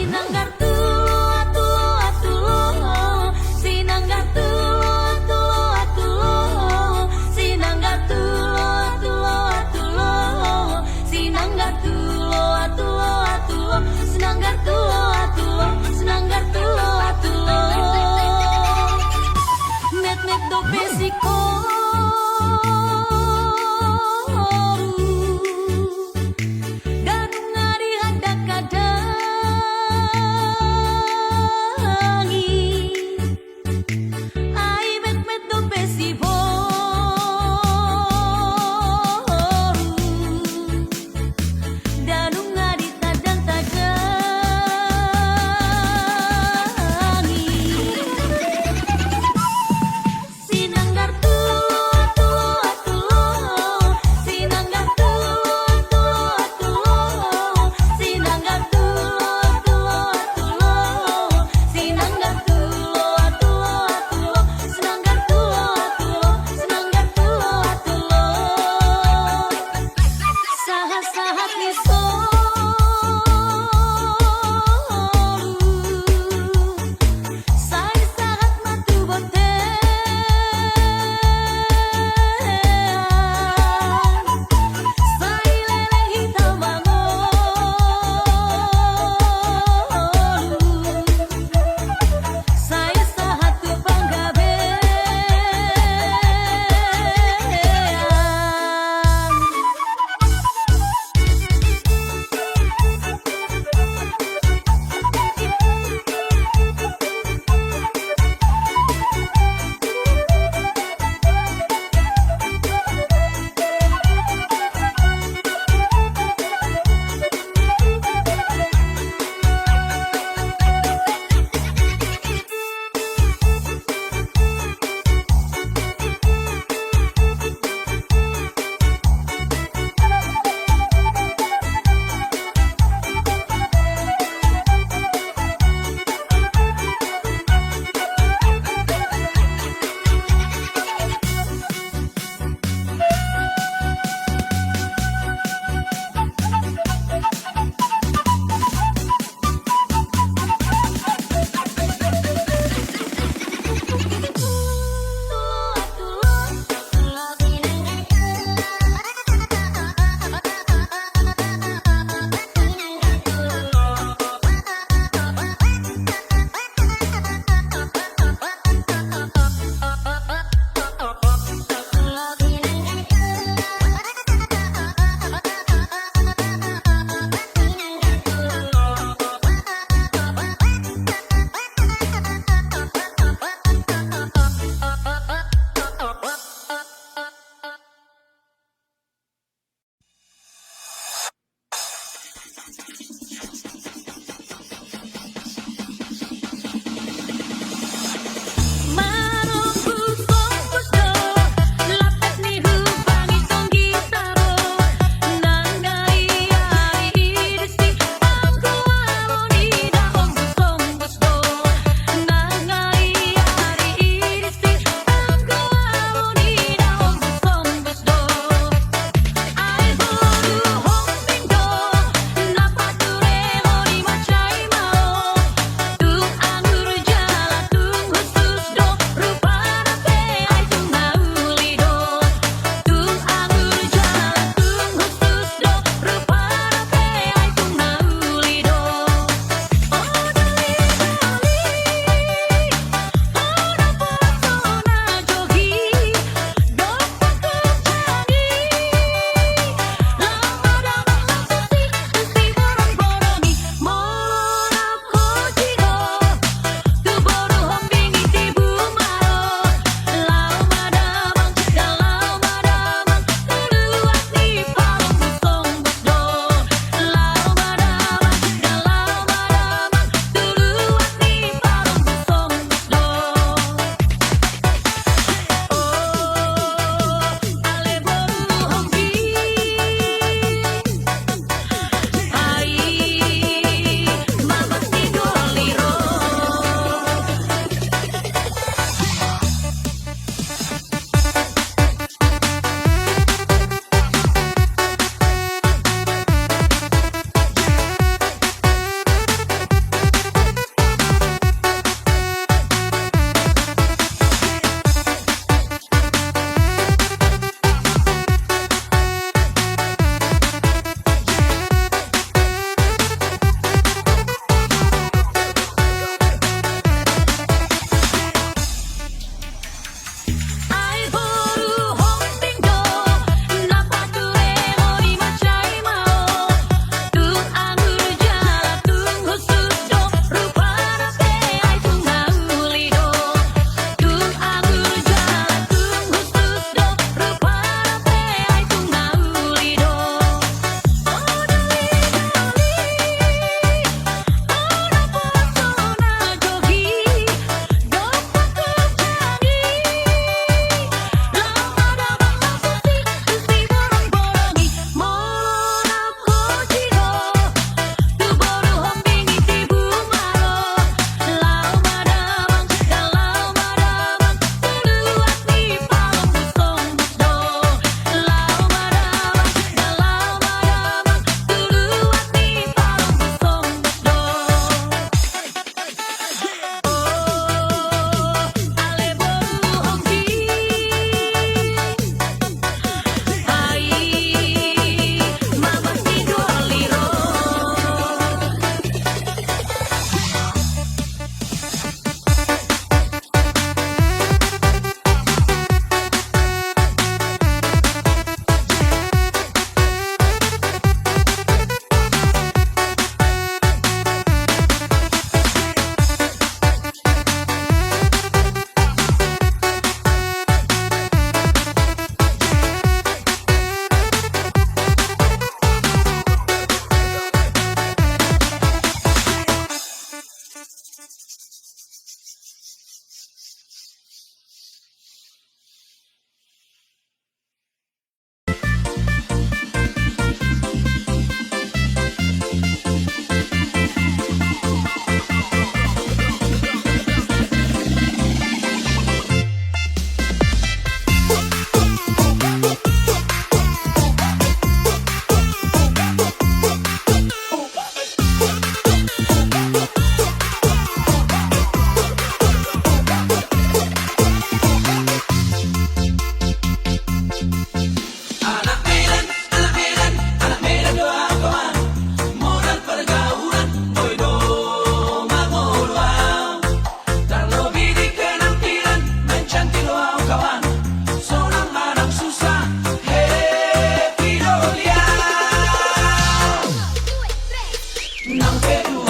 Sinanggar tulo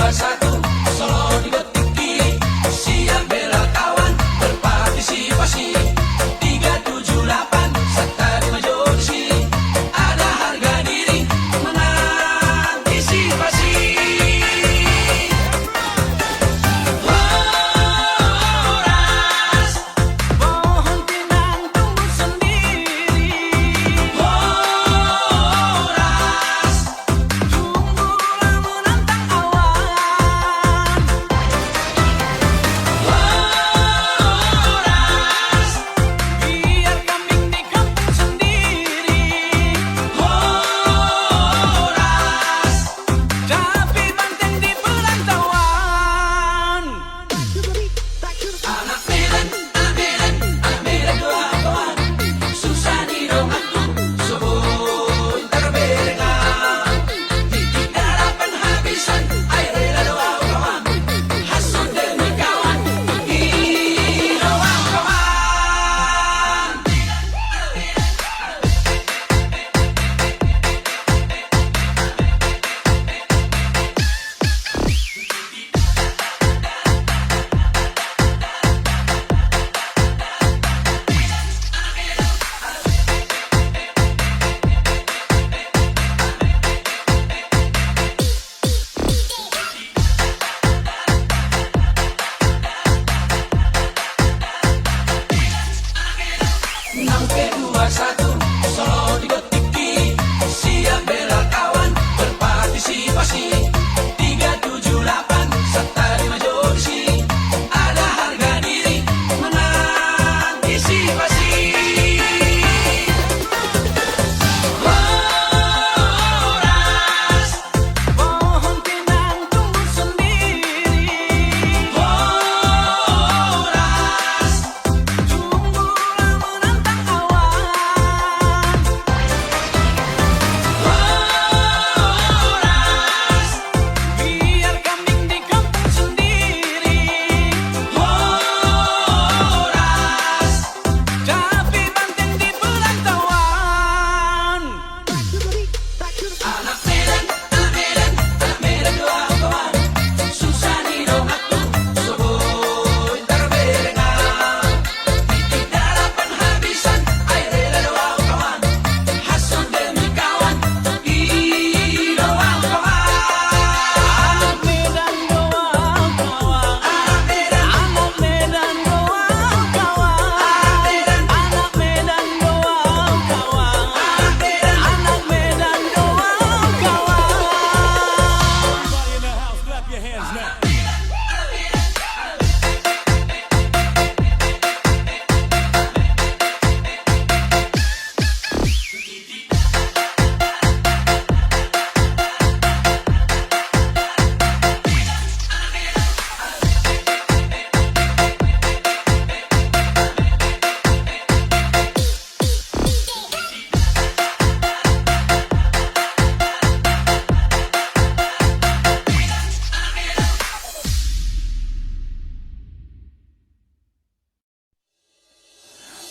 21 Solo di detik kiri, siap bela kawan, berpartisipasi 378 serta 5 jursi, ada harga diri mengantisipasi. Horas, Pohon pinang tumbuh sendiri. horas, Sungguhlah menantang awan. horas, Biar kambing di kampung sendiri. horas. Tapi banteng di perantauan. Anak Medan, anak Medan, anak Medan doa kawan. Susah dong aku, sebut terberengan. Titik harapan habisan, air rela doa kawan. Hasut demi kawan, doa kawan. Enam ke 21 Solo di detik kiri, siap bela kawan, berpartisipasi 378 serta 5 jursi, ada harga diri mengantisipasi. Horas, Pohon pinang tumbuh sendiri. horas, Sungguhlah menantang awan. horas, Biar kambing di kampung sendiri. horas. Tapi banteng di perantauan. Anak Medan, anak Medan, anak Medan doa kawan. Susah dong aku, sebut terberengan. Titik harapan habisan, air rela doa kawan. Hasut demi kawan, doa kawan. Anak Medan doa kawan. Anak Medan, Anak Medan doa kawan. anak Medan, Anak Medan doa kawan. anak Medan. Anak Medan doa kawan. Everybody in the house, clap your hands now.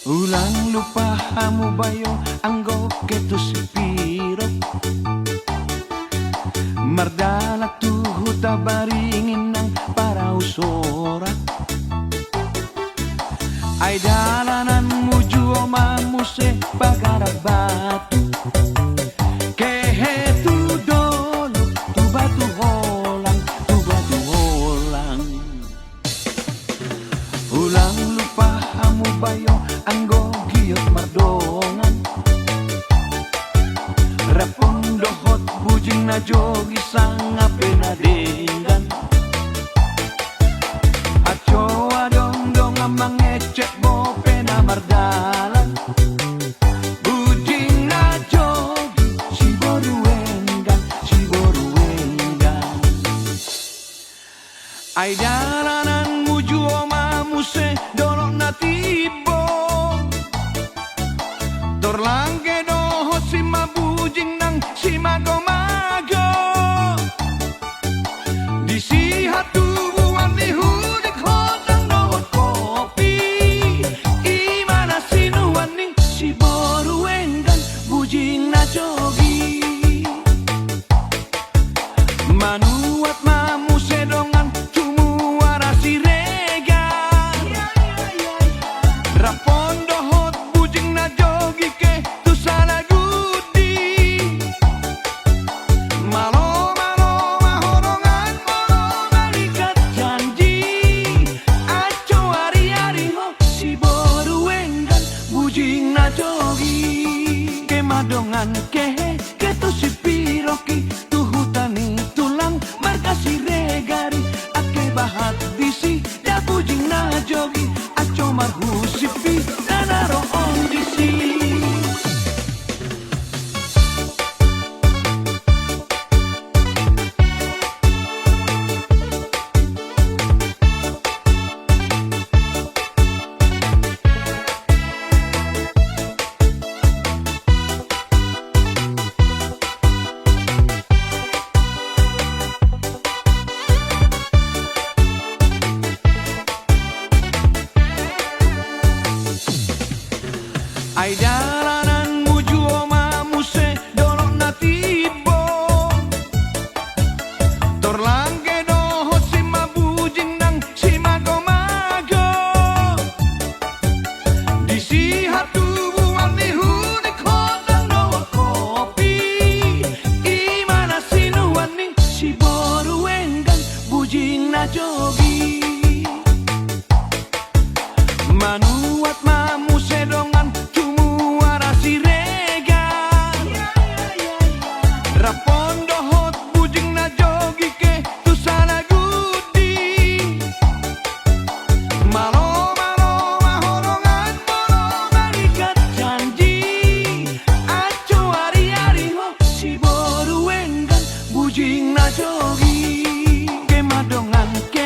Ulang lupa hamu bayo anggo ketu sipiro Mardala tuhu tabaringin ng para usora Ay dalanan muju o mamuse pagarabatu Kehetu dolo tu batu holang Ulang lupa hamu bayo anggo giot mardongan Rapondo hot bujing na jogi sanga penadengan Aco adong dong amang ecek bo pena mardalan Bujing na jogi si boruengan Ay dalanan muju o mamuse dorok na tibo Torlangge doho si mabujing nang si mago-mago Di si hatuan ni hudik hodang dohot kopi Imana sinuan ning si boruengan bujing na jogi Manuat mamuse lahat disi da bujing na jogi aco marhusipi nanaro on disi. Ay jalanan muju oma muse dorok na tibo Torlangge doho sima bujing nang sima gomago Disi hatu buang ni hunik hodang doa kopi Imana sinuan ni si boru enggan bujing na jogi Manuat mamu sedongan cumuara siregan Rapondo hot bujing na jogi ke tu sana gudi Malo mahorongan molo marikat janji Aco ari-ari ho si boru enggan bujing na jogi Ke madongan ke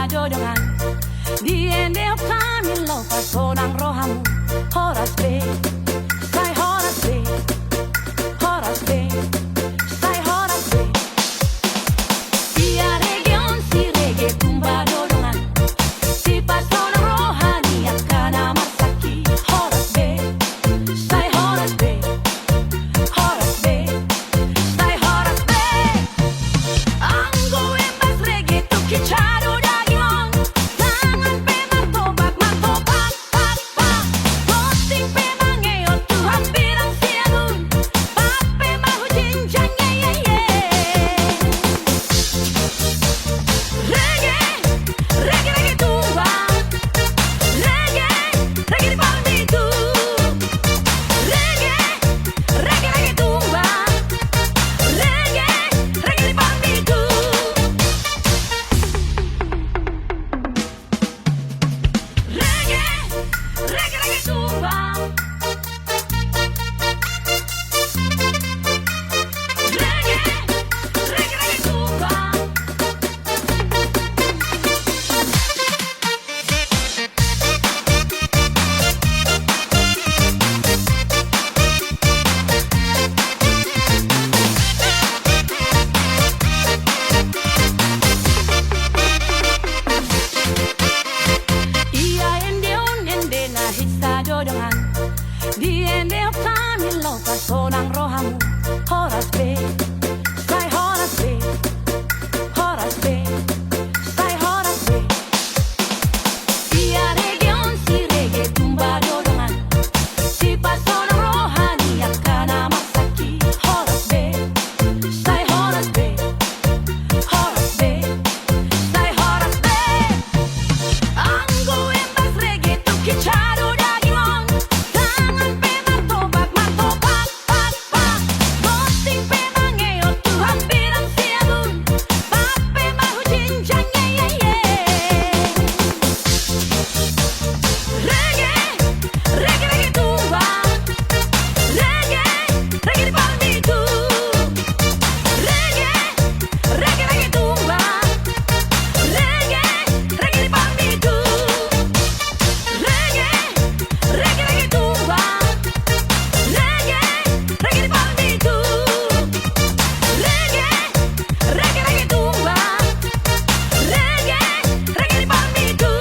jodohan. Diende o Camilo pasonang rohamu. Horas be, sai horas be, horas be, sai horas be. Dia region si rege tumba jodohan. Si pasonang rohani akana masaki. Horas be, sai horas be, horas be, sai horas be. Anggo embas rege tu kicharo dagion. Tangan pe martobak, martobak, pak, pak. Posting pe mangeo tu hampir ang siagun. Pak pe mahu jinjang, ye, ye, ye. Reggae, reggae, reggae tumba. Reggae, reggae di palmitu. Reggae, reggae, reggae tumba. Reggae, reggae di palmitu. Reggae, reggae, reggae tumba. Reggae, reggae, reggae tumba. Ia ende on ende na hisa jodohan. Diende o Camilo pasonang rohamu. Horas be, sai horas be, horas be, sai horas be. Ia region si rege tumba jodohan. Si pasonang rohani akana masaki. Horas be, sai horas be, horas be, sai horas be. Anggo embas rege tu kicharo dagion. Tangan pe martobak, martobak, pak, pak. Posting pe mangeo tu hampir ang siagun. Pak pe mahu jinjang, ye, ye, ye. Reggae, reggae, reggae tumba. Reggae, reggae di palmitu. Reggae, reggae, reggae tumba. Reggae, reggae di palmitu. Reggae, reggae, reggae tumba. Reggae, reggae di palmitu. Reggae, reggae, reggae tumba. Reggae, reggae di palmitu.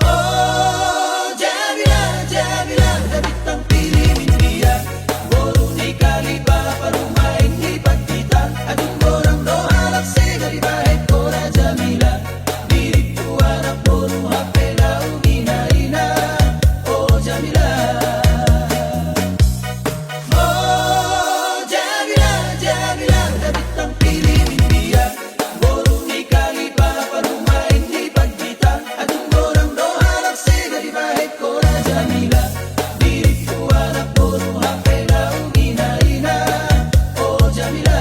Oh, Jamila, Jamila, dapat ang piliin dia. Borong di kaliba, parumain di pagkita. Adong borong do halak sega di bahit kora Jamila. Dirit ko anak borong hapela ugina-ina. Oh, Jamila. Oh, Jamila, Jamila, dapat ang piliin dia. Borong di kaliba, parumain di pagkita. Adong borong do halak sega di bahit kora Jamila. Dirit ko anak borong hapela ugina-ina. Oh, Jamila.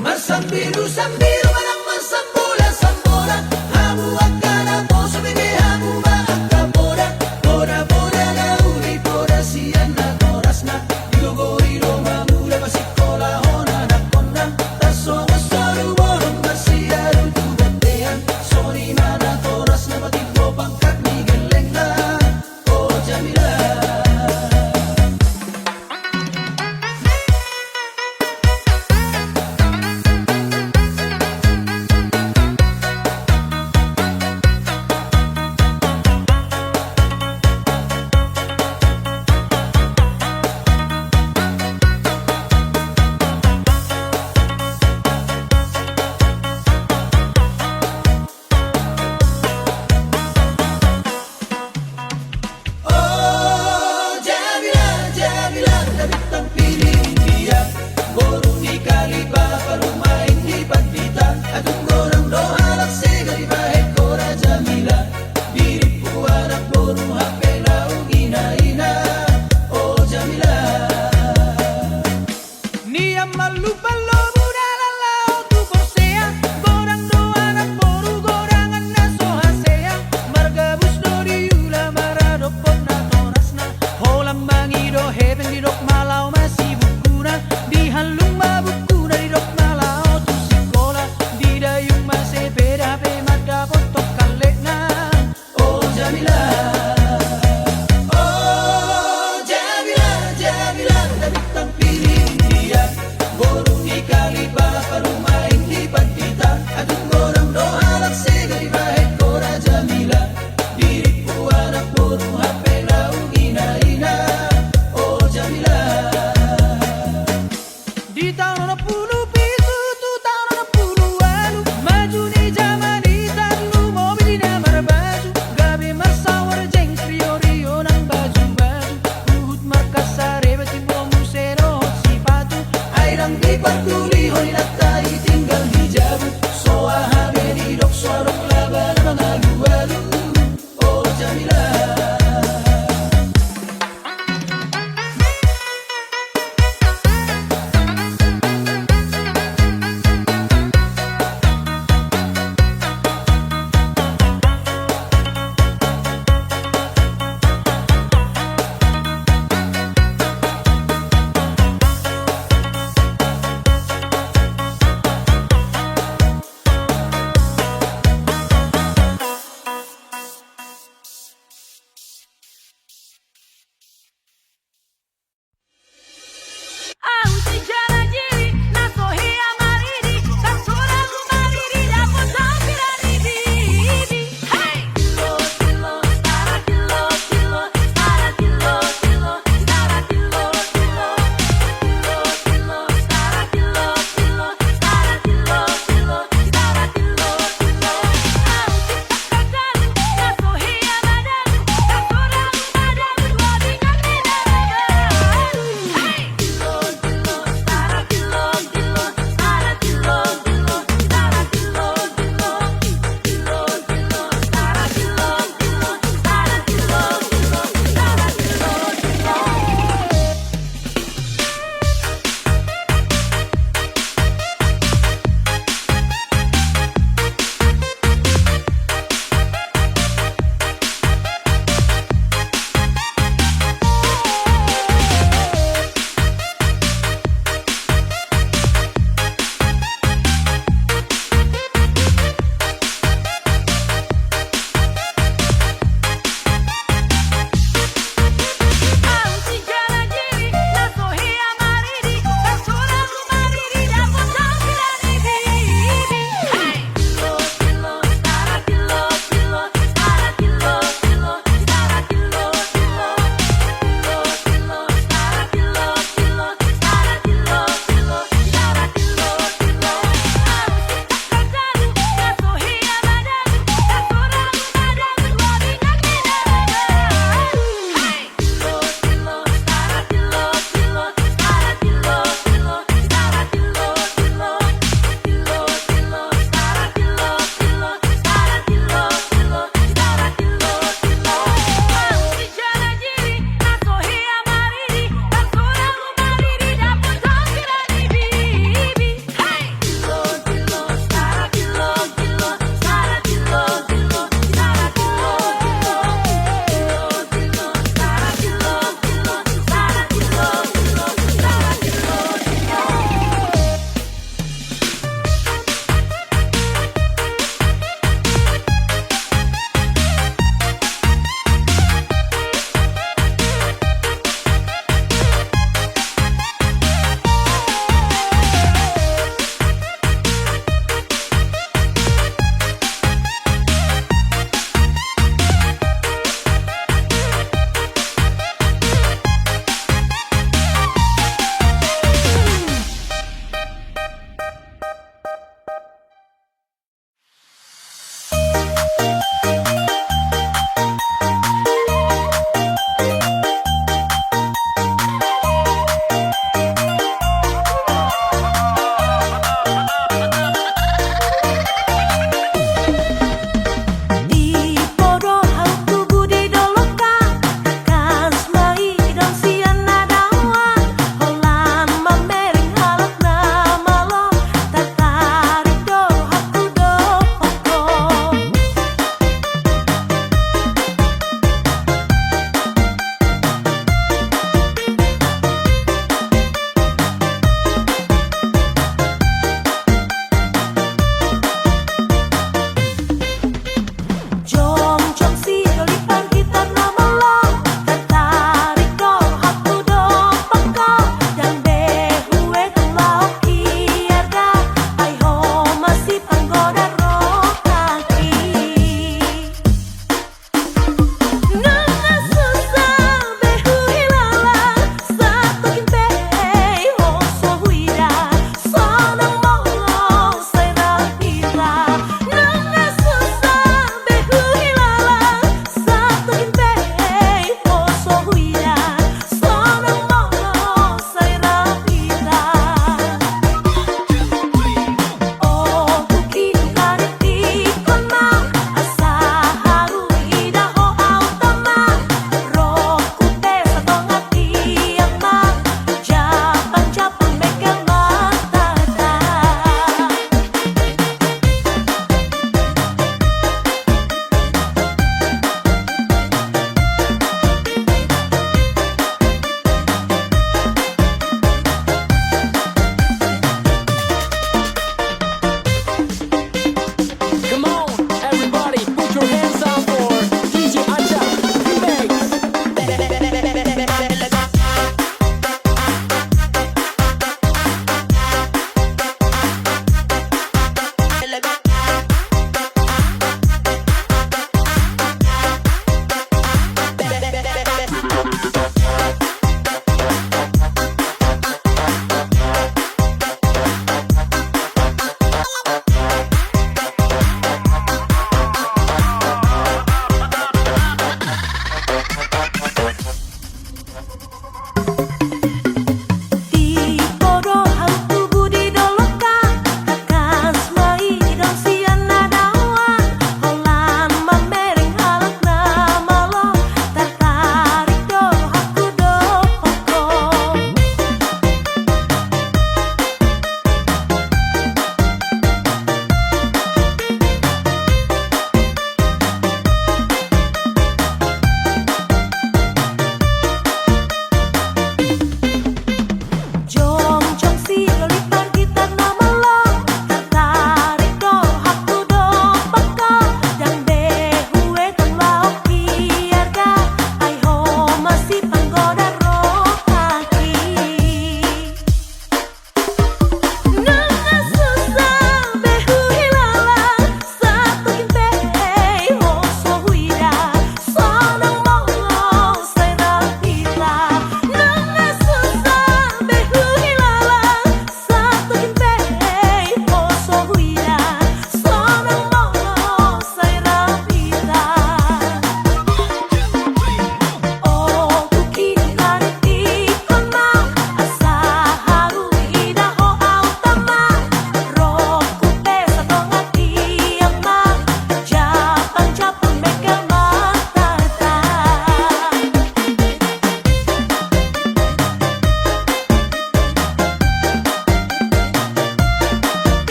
Masambiru, sambiru, manang masambola, sambola. Hamu akana po, subige hamu maakapora. Bora, bora na uli, bora siyan na oras na. Igogoriro, mamula, masikola, hona na kona. Taso, masaru, borong, masiyaru, tugantehan. Sorry, mana oras na batid mo, pangkat ni geleng na. Oh, Jamila. Di kali bapa lumain di pagkita Adun gorang doa laksega di bahet ko Raja Mila Diri ko anak mo hape laung ina-ina Oh Jamila Di tahun 67 tu tahun 60-an maju di zaman ditalu mobil di damar baju gabi marsawar jeng rio-rio nang baju-baju Luhut Makassar beti bom musero sipatu Airang di pagtuli hoy natai tinggal di jabu Soa habe di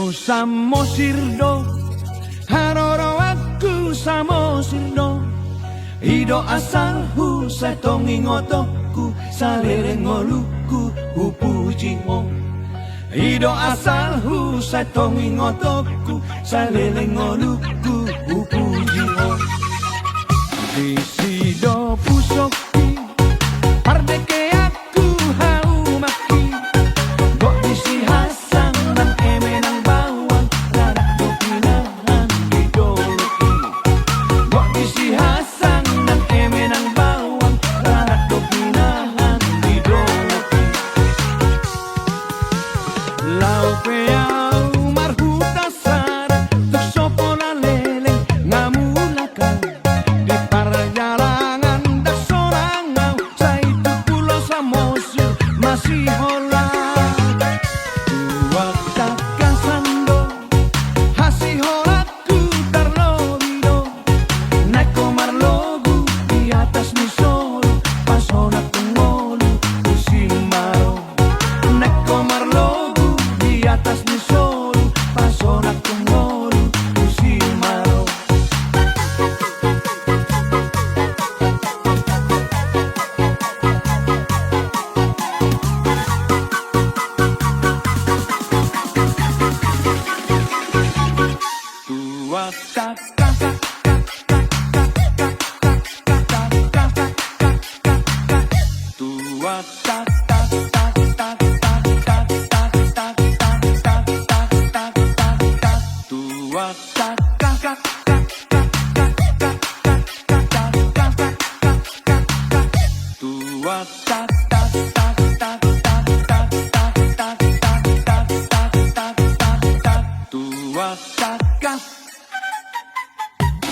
Pulau Samosir do haroro aku Samosir do Ido asal hu satongi ngotoku salereng ngoluku upuji mo Ido asal hu satongi ngotoku salereng ngoluku upuji mo Di sido pusoki pardeke aku hau maki Gok disi hasang dan emenang bawang radak do pinahan idoloki Gok disi hasang dan emenang bawang radak do pinahan idoloki Lau peau marhuta sara tuk sopo na leleng ngamulakan di perjalanan dak sorangau saya itu Pulau Samosir masih hola Tua kakasando hasi holaku tarlobido naik komar logu di atas misolu pasona pengolu usimaro naik komar logu di atas misolu pasona pengolu usimaro Tua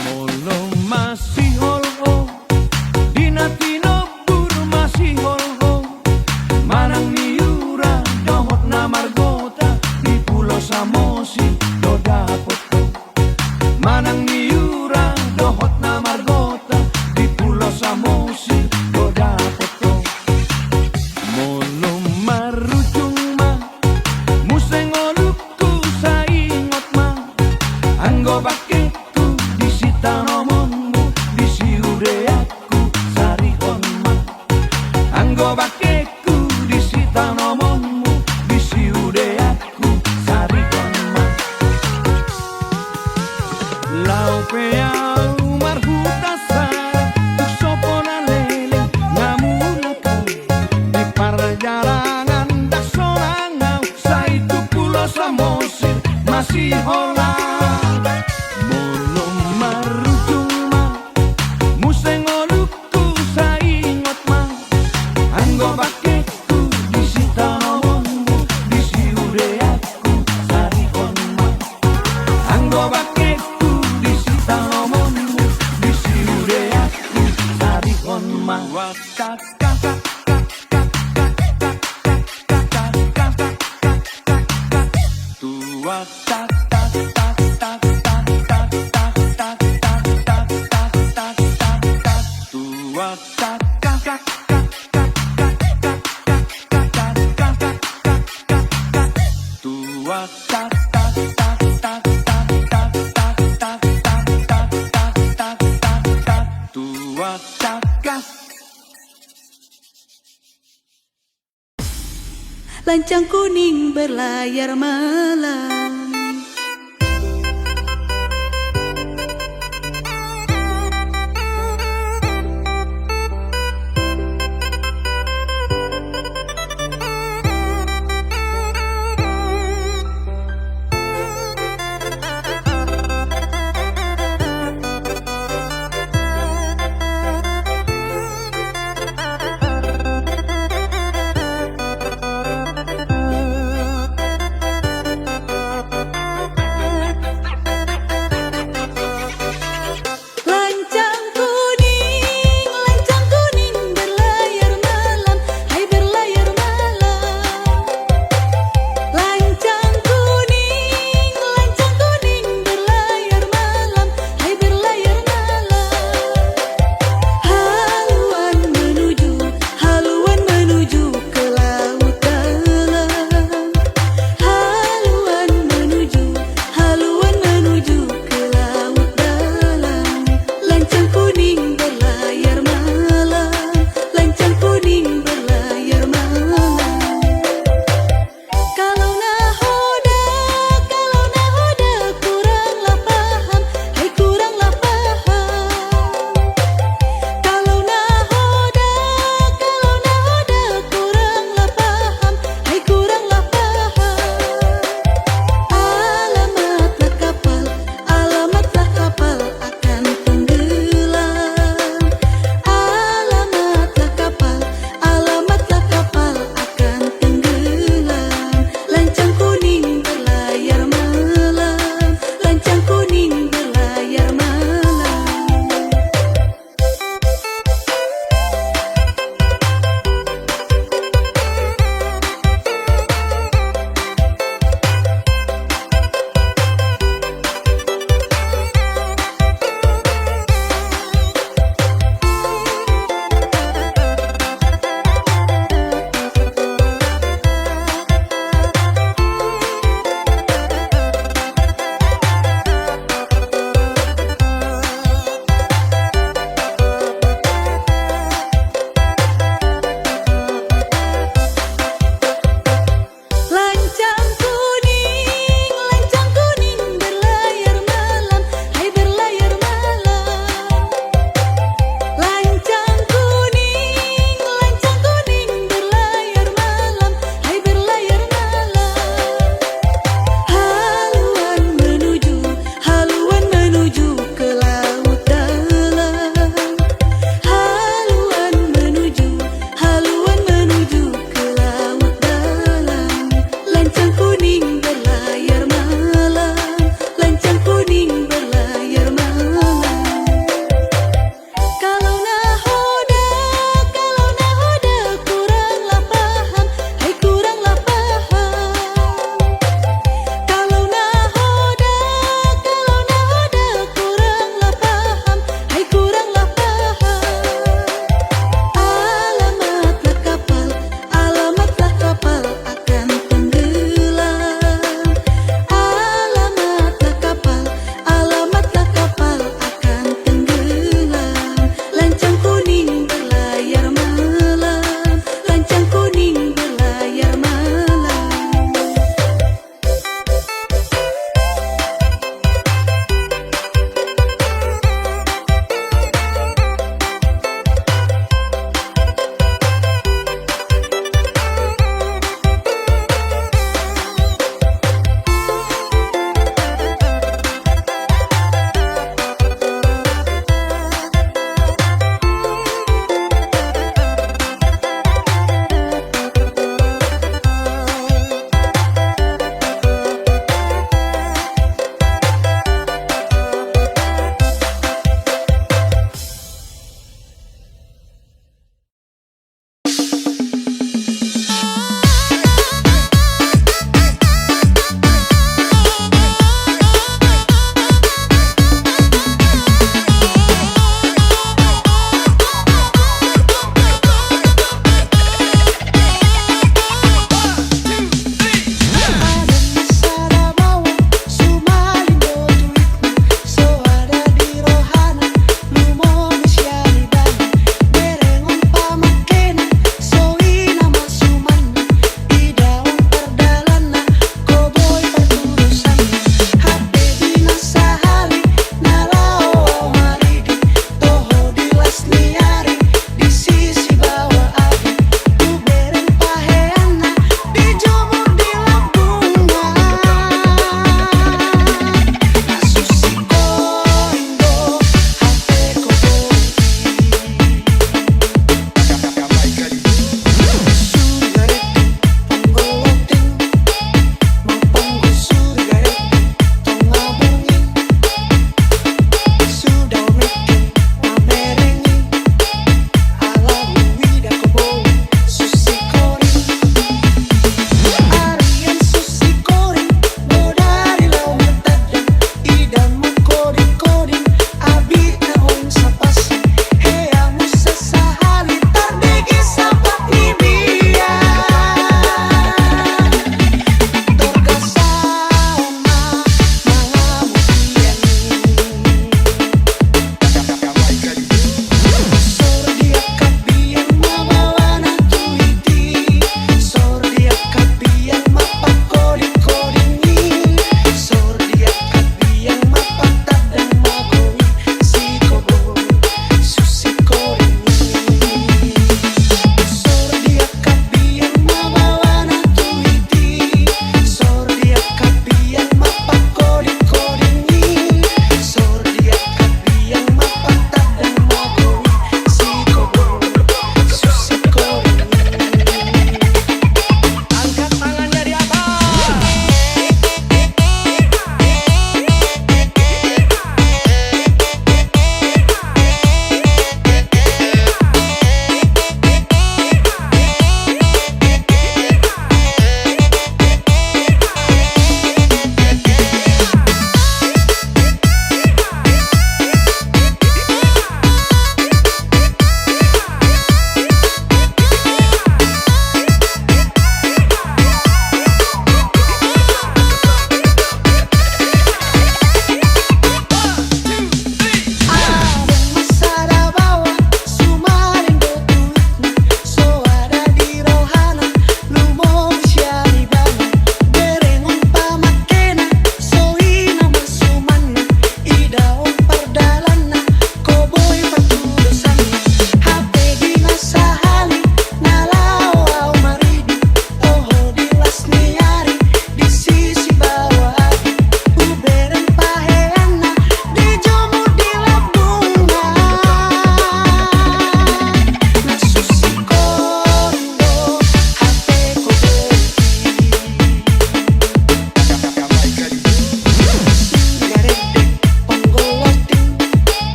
Molo masih holho dinatino bur masih holho Manang niura dohot na margota di Pulau Samosir do dapot ko Manang niura dohot na margota di Pulau Samosir do dapot ko Molo marujung ma museng oluku saingot ma anggo bakeku disita nomonmu disiure aku sarihon ma anggo bakeku disita nomonmu disiure aku sarihon ma Lau peau marhuta sara tuk sopo na leleng ngamulakan di perjalanan dak sorangau saya itu Pulau Samosir masih hola Belum marujung ma museng oluku saingot ma anggo bakeku disita nomonmu disiure aku sarihon ma anggo bakeku disita nomonmu disiure aku sarihon ma Lancang kuning berlayar malam